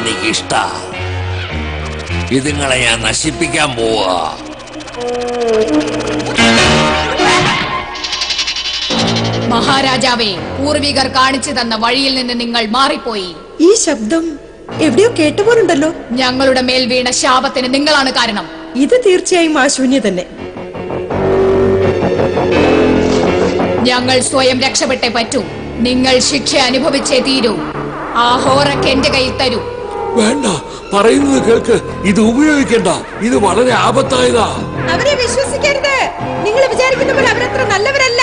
എനിക്കിഷ്ട. ഇതുങ്ങളെ ഞാൻ നശിപ്പിക്കാൻ പോവാ. മഹാരാജാവേ, പൂർവികർ കാണിച്ചു തന്ന വഴിയിൽ നിന്ന് നിങ്ങൾ മാറിപ്പോയി. ഈ ശബ്ദം എവിടെയോ കേട്ടുപോലുണ്ടല്ലോ. ഞങ്ങളുടെ മേൽ വീണ ശാപത്തിന് നിങ്ങളാണ് കാരണം. ഇത് തീർച്ചയായും ആശൂന്യ തന്നെ. ഞങ്ങൾ സ്വയം രക്ഷപ്പെട്ടേ പറ്റൂ. നിങ്ങൾ ശിക്ഷ അനുഭവിച്ചേ തീരൂ. ആ ഹോറക്ക് എന്റെ കയ്യിൽ തരൂ. വേണ്ട, പറയുന്നത് കേൾക്ക്. ഇത് ഉപയോഗിക്കണ്ട. ഇത് വളരെ ആപത്തായതാ. അവരെ വിശ്വസിക്കരുത്. നിങ്ങൾ വിചാരിക്കുന്ന പോലെ അവരത്ര നല്ലവരല്ല.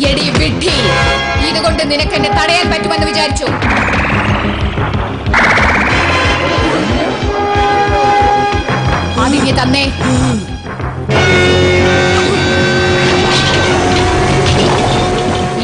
എടി വിഡ്ഢി, ഇതുകൊണ്ട് നിനക്ക് എന്നെ തടയാൻ പറ്റുമെന്ന് വിചാരിച്ചു? അതിങ്ങി തന്നേ.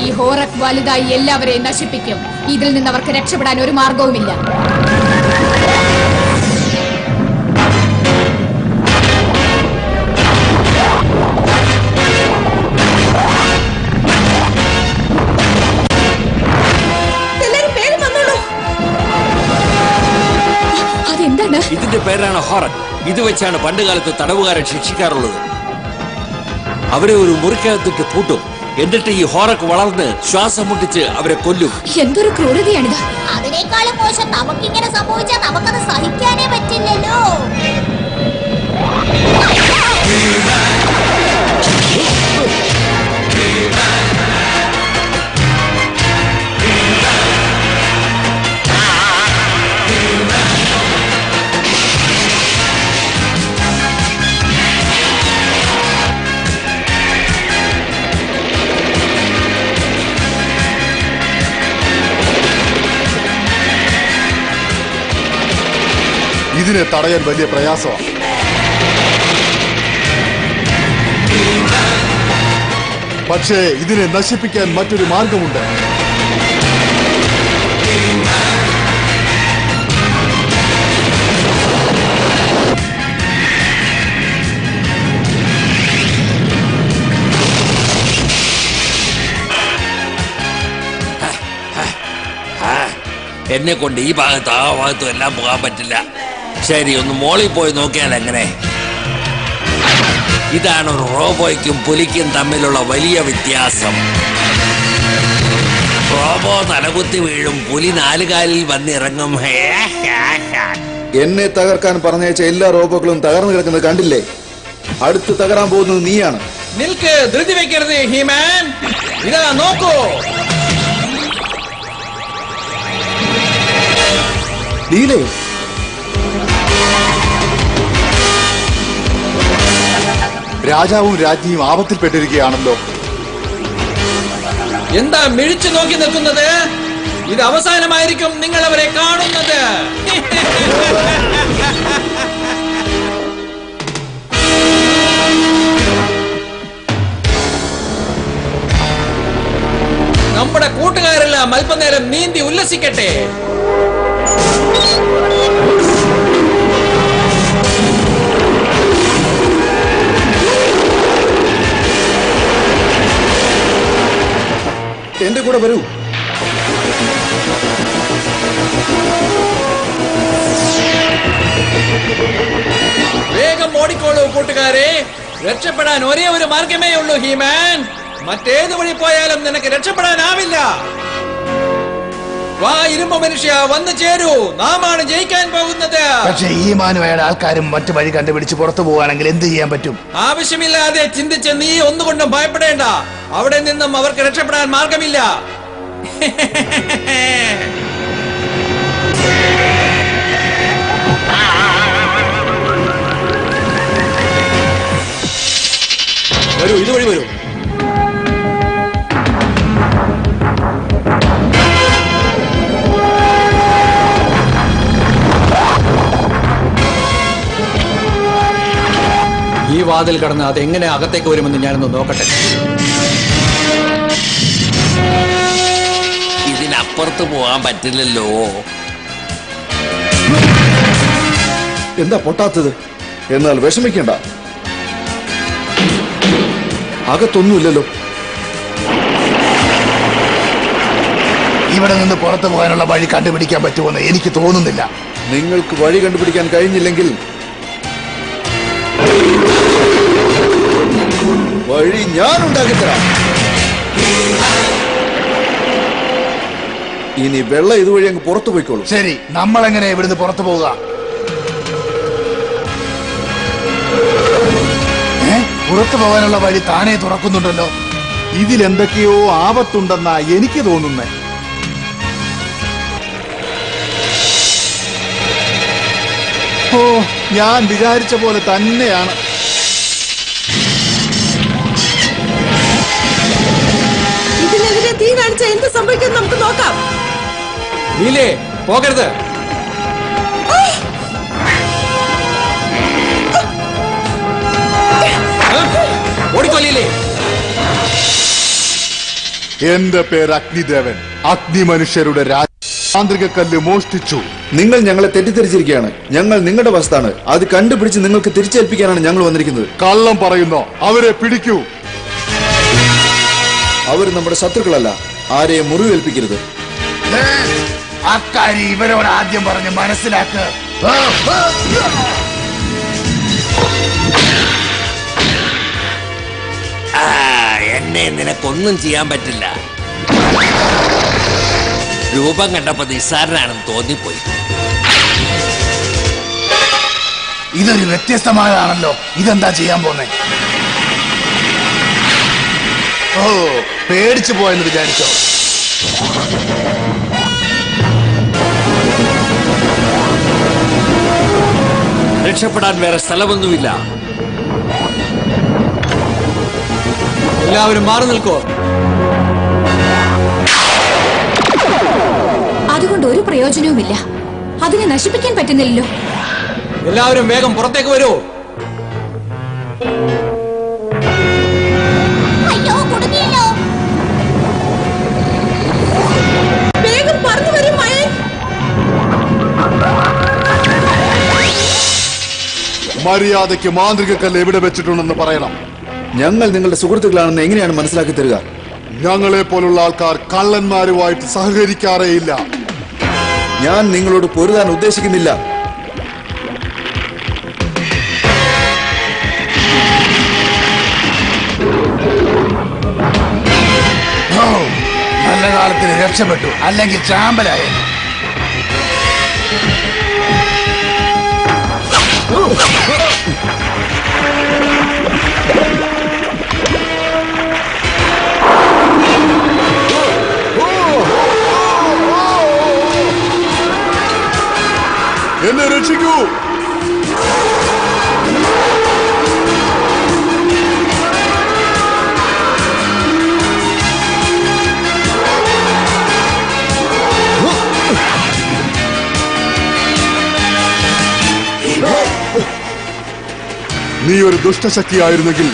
ഈ ഹോറക് വലുതായി എല്ലാവരെയും നശിപ്പിക്കും. ഇതിൽ നിന്ന് അവർക്ക് രക്ഷപ്പെടാൻ ഒരു മാർഗവുമില്ല. അതെന്താണ്? ഇതിന്റെ പേരാണ് ഹോറക്. ഇത് വെച്ചാണ് പണ്ടുകാലത്ത് തടവുകാരെ ശിക്ഷിക്കാറുള്ളത്. അവരെ ഒരു മുറിക്കകത്തിട്ട് പൂട്ടും. എന്നിട്ട് ഈ ഹോറക് വളർന്ന് ശ്വാസം മുട്ടിച്ച് അവരെ കൊല്ലും. എന്തൊരു ക്രൂരതയാണിത്. അതിനേക്കാളും മോശം നമുക്കിങ്ങനെ സംഭവിച്ചാൽ നമുക്കത് സഹിക്കാനേ പറ്റില്ലല്ലോ. ഇതിനെ തടയാൻ വലിയ പ്രയാസമാണ്. പക്ഷേ ഇതിനെ നശിപ്പിക്കാൻ മറ്റൊരു മാർഗമുണ്ട്. എന്നെ കൊണ്ട് ഈ ഭാഗത്തും ആ ഭാഗത്തും എല്ലാം പോകാൻ പറ്റില്ല. ശരി, ഒന്ന് മോളിൽ പോയി നോക്കിയാൽ എങ്ങനെ? ഇതാണ് ഒരു റോബോയ്ക്കും പുലിക്കും തമ്മിലുള്ള വലിയ വ്യത്യാസം. റോബോ തലകുത്തി വീഴും, പുലി നാലുകാലിൽ വന്നിറങ്ങും. എന്നെ തകർക്കാൻ പറഞ്ഞയച്ച എല്ലാ റോബോകളും തകർന്നു കിടക്കുന്നത് കണ്ടില്ലേ? അടുത്ത് തകരാൻ പോകുന്നത് നീയാണ്. നിൽക്ക്, ധൃതി വെക്കരുത് ഹീമാൻ. ഇതാ നോക്കൂ. ലീലേ, രാജാവും രാജ്ഞിയും ആപത്തിൽപ്പെട്ടിരിക്കുകയാണല്ലോ. എന്താ മിഴിച്ചു നോക്കി നിൽക്കുന്നത്? ഇത് അവസാനമായിരിക്കും നിങ്ങൾ അവരെ കാണുന്നത്. നമ്മുടെ കൂട്ടുകാരെല്ലാം അല്പനേരം നീന്തി ഉല്ലസിക്കട്ടെ. എന്റെ കൂടെ വരൂ. വേഗം ഓടിക്കോളൂ കൂട്ടുകാരെ. രക്ഷപ്പെടാൻ ഒരേ ഒരു മാർഗമേ ഉള്ളൂ ഹീമാൻ. മറ്റേത് വഴി പോയാലും നിനക്ക് രക്ഷപ്പെടാനാവില്ല. വാ ഇരുമ്പ് മനുഷ്യ, വന്നു ചേരൂ. നാമാണ് ജയിക്കാൻ പോകുന്നത്. പക്ഷേ ഹീമാനും അയാളുടെ ആൾക്കാരും മറ്റു വഴി കണ്ടുപിടിച്ച് പുറത്തു പോവാണെങ്കിൽ എന്ത് ചെയ്യാൻ പറ്റും? ആവശ്യമില്ലാതെ ചിന്തിച്ച് നീ ഒന്നുകൊണ്ടും ഭയപ്പെടേണ്ട. അവിടെ നിന്നും അവർക്ക് രക്ഷപ്പെടാൻ മാർഗമില്ല. വരൂ, ഇതുവഴി വരൂ. ഈ വാതിൽ കടന്ന് അതെങ്ങനെ അകത്തേക്ക് വരുമെന്ന് ഞാനൊന്ന് നോക്കട്ടെ. ഇതിനപ്പുറത്ത് പോകാൻ പറ്റില്ലല്ലോ. എന്താ പൊട്ടാത്തത്? എന്നാൽ വിഷമിക്കണ്ട, അകത്തൊന്നുമില്ലല്ലോ. ഇവിടെ നിന്ന് പുറത്തു പോകാനുള്ള വഴി കണ്ടുപിടിക്കാൻ പറ്റുമെന്ന് എനിക്ക് തോന്നുന്നില്ല. നിങ്ങൾക്ക് വഴി കണ്ടുപിടിക്കാൻ കഴിഞ്ഞില്ലെങ്കിൽ വഴി ഞാൻ ഉണ്ടാക്കിത്തരാം. ഇനി വെള്ളം ഇതുവഴി അങ്ങ് പുറത്തു പോയിക്കോളൂ. ശരി, നമ്മൾ എങ്ങനെ ഇവിടുന്ന് പുറത്തു പോവുക? പുറത്തു പോകാനുള്ള വഴി താനേ തുറക്കുന്നുണ്ടല്ലോ. ഇതിലെന്തൊക്കെയോ ആപത്തുണ്ടെന്നാ എനിക്ക് തോന്നുന്നേ. ഓ, ഞാൻ വിചാരിച്ച പോലെ തന്നെയാണ്. ഇതിനെതിരെ തീ കാണിച്ച എന്ത് സംഭവിക്കും നമുക്ക് നോക്കാം. നീലേ, പോകരുത്. ഓടിക്കൊല്ലില്ലേ? എന്റെ പേര് അഗ്നിദേവൻ. അഗ്നി മനുഷ്യരുടെ മാന്ത്രിക കല്ല് മോഷ്ടിച്ചു. നിങ്ങൾ ഞങ്ങളെ തെറ്റിദ്ധരിച്ചിരിക്കുകയാണ്. ഞങ്ങൾ നിങ്ങളുടെ വസ്താണ്. അത് കണ്ടുപിടിച്ച് നിങ്ങൾക്ക് തിരിച്ചേൽപ്പിക്കാനാണ് ഞങ്ങൾ വന്നിരിക്കുന്നത്. കള്ളം പറയുന്നോ? അവരെ പിടിക്കൂ. അവർ നമ്മുടെ ശത്രുക്കളല്ല. ആരെയും മുറിവേൽപ്പിക്കരുത്. അക്കാര്യം ഇവരോട് ആദ്യം പറഞ്ഞ് മനസ്സിലാക്ക്. എന്നെ നിനക്കൊന്നും ചെയ്യാൻ പറ്റില്ല. രൂപം കണ്ടപ്പോ നിസ്സാരനാണെന്ന് തോന്നിപ്പോയി. ഇതൊരു വ്യത്യസ്തമായതാണല്ലോ. ഇതെന്താ ചെയ്യാൻ പോന്നെ? ഓ, പേടിച്ചു പോയെന്ന് വിചാരിച്ചോ? രക്ഷപ്പെടാൻ വേറെ സ്ഥലമൊന്നുമില്ല. എല്ലാവരും മാറി നിൽക്കോ. അതുകൊണ്ട് ഒരു പ്രയോജനവുമില്ല. അതിനെ നശിപ്പിക്കാൻ പറ്റുന്നില്ലല്ലോ. എല്ലാവരും വേഗം പുറത്തേക്ക് വരൂ. അയ്യോ, കുടുങ്ങിയല്ലോ. വേഗം പറന്നു വരും മയൻ. മര്യാദയ്ക്ക് മാന്ത്രിക കല്ല് എവിടെ വെച്ചിട്ടുണ്ടെന്ന് പറയണം. ഞങ്ങൾ നിങ്ങളുടെ സുഹൃത്തുക്കളാണെന്ന് എങ്ങനെയാണ് മനസ്സിലാക്കി തരിക? ഞങ്ങളെ പോലുള്ള ആൾക്കാർ കള്ളന്മാരുമായിട്ട് സഹകരിക്കാറേയില്ല. ഞാൻ നിങ്ങളോട് പൊരുതാൻ ഉദ്ദേശിക്കുന്നില്ല. നല്ല കാലത്തിന് രക്ഷപ്പെട്ടു, അല്ലെങ്കിൽ ചാമ്പലായ. എന്നെ രക്ഷിക്കൂ. നീ ഒരു ദുഷ്ടശക്തിയായിരുന്നെങ്കിൽ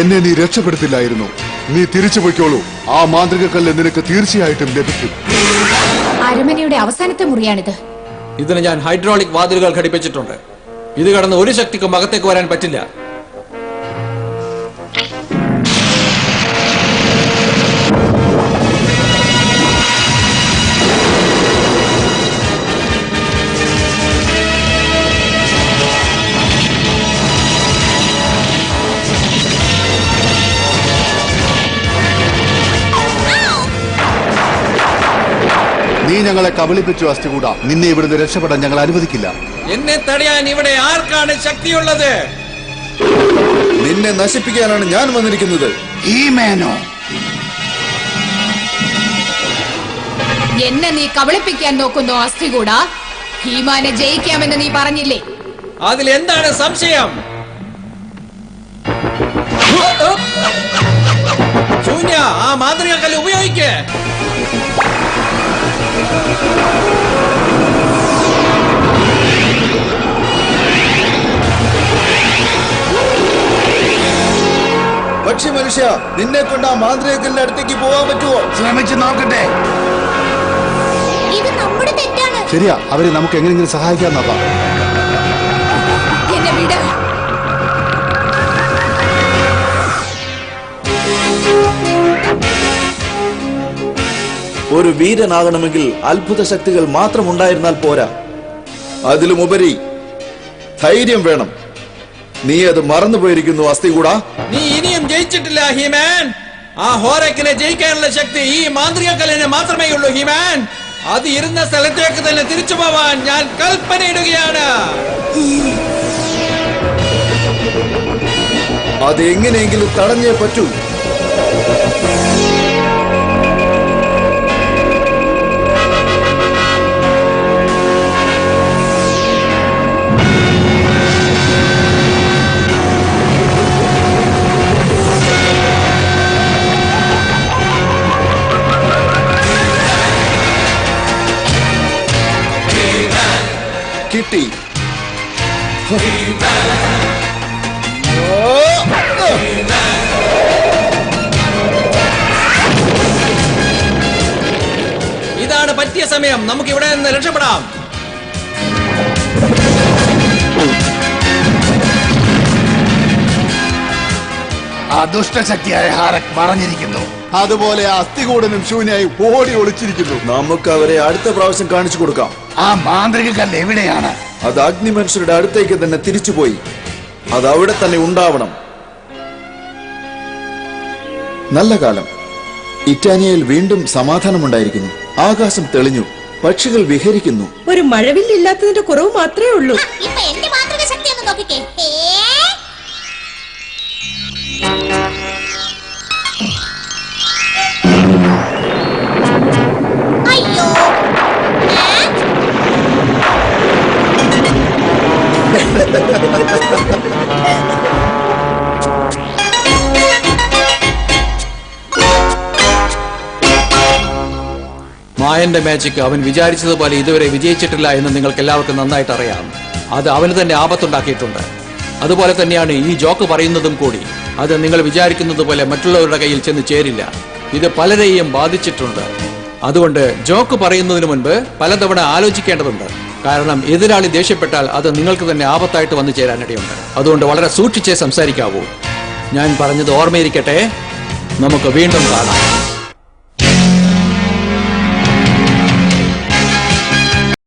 എന്നെ നീ രക്ഷപ്പെടുത്തില്ലായിരുന്നു. നീ തിരിച്ചു പോയിക്കോളൂ. ആ മാന്ത്രിക കല്ല് നിനക്ക് തീർച്ചയായിട്ടും ലഭിക്കും. അരമനയുടെ അവസാനത്തെ മുറിയാണിത്. ഇതിന് ഞാൻ ഹൈഡ്രോളിക് വാതിലുകൾ ഘടിപ്പിച്ചിട്ടുണ്ട്. ഇത് കടന്ന് ഒരു ശക്തിക്കും അകത്തേക്ക് വരാൻ പറ്റില്ല. നീ ഞങ്ങളെ കബളിപ്പിച്ചു അസ്തികൂട. നിന്നെ ഇവിടുന്ന് രക്ഷപ്പെടാൻ ഞങ്ങൾ അനുവദിക്കില്ല. എന്നെ തടയാൻ ഇവിടെ ആർക്കാണ് ശക്തിയുള്ളത്? നിന്നെ നശിപ്പിക്കാനാണ് ഞാൻ വന്നിരിക്കുന്നത്. ഈ മേനോ, എന്നെ നീ കബളിപ്പിക്കാൻ നോക്കുന്നു അസ്ഥികൂട. ഹീമാനെ ജയിക്കാമെന്ന് നീ പറഞ്ഞില്ലേ? അതിലെന്താണ് സംശയം? ശൂന്യ, ആ മാന്ത്രിക കല്ല് ഉപയോഗിക്ക്. പക്ഷി മനുഷ്യ, നിന്നെ കൊണ്ട് ആ മാന്ത്രിക കല്ലിന്റെ അടുത്തേക്ക് പോകാൻ പറ്റുമോ? ശ്രമിച്ചു നോക്കട്ടെ. ഇത് നമ്മുടെ തെറ്റാണ്. ശരിയാ, അവരെ നമുക്ക് എങ്ങനെയെങ്കിലും സഹായിക്കാൻ നോക്കാം. എന്നെ വിട. ഒരു വീരനാകണമെങ്കിൽ അത്ഭുത ശക്തികൾ മാത്രം ഉണ്ടായിരുന്നാൽ പോരാ, അതിലുമുപരി ധൈര്യം വേണം. നീ അത് മറന്നുപോയിരിക്കുന്നു അസ്ഥികൂടാ. നീ ഇനിയും ജയിച്ചിട്ടില്ല ഹീമാൻ. ആ ഹോറക്കിനെ ജയിക്കാനുള്ള ശക്തി ഈ മാന്ത്രിക കല്ലിന് മാത്രമേ ഉള്ളൂ ഹീമാൻ. അത് ഇരുന്ന സ്ഥലത്തേക്ക് തന്നെ തിരിച്ചു പോവാൻ ഞാൻ കൽപ്പനയിടുകയാണ്. അതെങ്ങനെയെങ്കിലും തടഞ്ഞേ പറ്റൂ. കിട്ടി. ഇതാണ് പറ്റിയ സമയം. നമുക്ക് ഇവിടെ നിന്ന് രക്ഷപ്പെടാം. ആ ദുഷ്ടശക്തിയായ ഹാരക് മറഞ്ഞിരിക്കുന്നു. അതുപോലെ ആ അസ്ഥികൂടനും ശൂന്യായി ഓടി ഒളിച്ചിരിക്കുന്നു. നമുക്ക് അവരെ അടുത്ത പ്രാവശ്യം കാണിച്ചു കൊടുക്കാം. ആ മാന്ത്രിക കല്ല് എവിടെയാണ്? അത് അഗ്നിമനുഷ്യരുടെ അടുത്തേക്ക് തന്നെ തിരിച്ചുപോയി. അത് അവിടെ തന്നെ ഉണ്ടാവണം. നല്ല കാലം. ഇറ്റാനിയയിൽ വീണ്ടും സമാധാനമുണ്ടായിരിക്കുന്നു. ആകാശം തെളിഞ്ഞു, പക്ഷികൾ വിഹരിക്കുന്നു. ഒരു മഴവില്ലില്ലാത്തതിന്റെ കുറവ് മാത്രമേ ഉള്ളൂ. ഇപ്പൊ എന്റെ മാന്ത്രിക ശക്തി ഒന്ന് നോക്കിക്കേ. അയ്യോ, മായന്റെ മാജിക് അവൻ വിചാരിച്ചതുപോലെ ഇതുവരെ വിജയിച്ചിട്ടില്ല എന്ന് നിങ്ങൾക്ക് എല്ലാവർക്കും നന്നായിട്ട് അറിയാം. അത് അവന് തന്നെ ആപത്തുണ്ടാക്കിയിട്ടുണ്ട്. അതുപോലെ തന്നെയാണ് ഈ ജോക്ക് പറയുന്നതും കൂടി. അത് നിങ്ങൾ വിചാരിക്കുന്നത് പോലെ മറ്റുള്ളവരുടെ കയ്യിൽ ചെന്ന് ചേരില്ല. ഇത് പലരെയും ബാധിച്ചിട്ടുണ്ട്. അതുകൊണ്ട് ജോക്ക് പറയുന്നതിന് മുൻപ് പലതവണ ആലോചിക്കേണ്ടതുണ്ട്. കാരണം എതിരാളി ദേഷ്യപ്പെട്ടാൽ അത് നിങ്ങൾക്ക് തന്നെ ആപത്തായിട്ട് വന്നു ചേരാനിടയുണ്ട്. അതുകൊണ്ട് വളരെ സൂക്ഷിച്ചേ സംസാരിക്കാവൂ. ഞാൻ പറഞ്ഞത് ഓർമ്മയിരിക്കട്ടെ. നമുക്ക് വീണ്ടും കാണാം.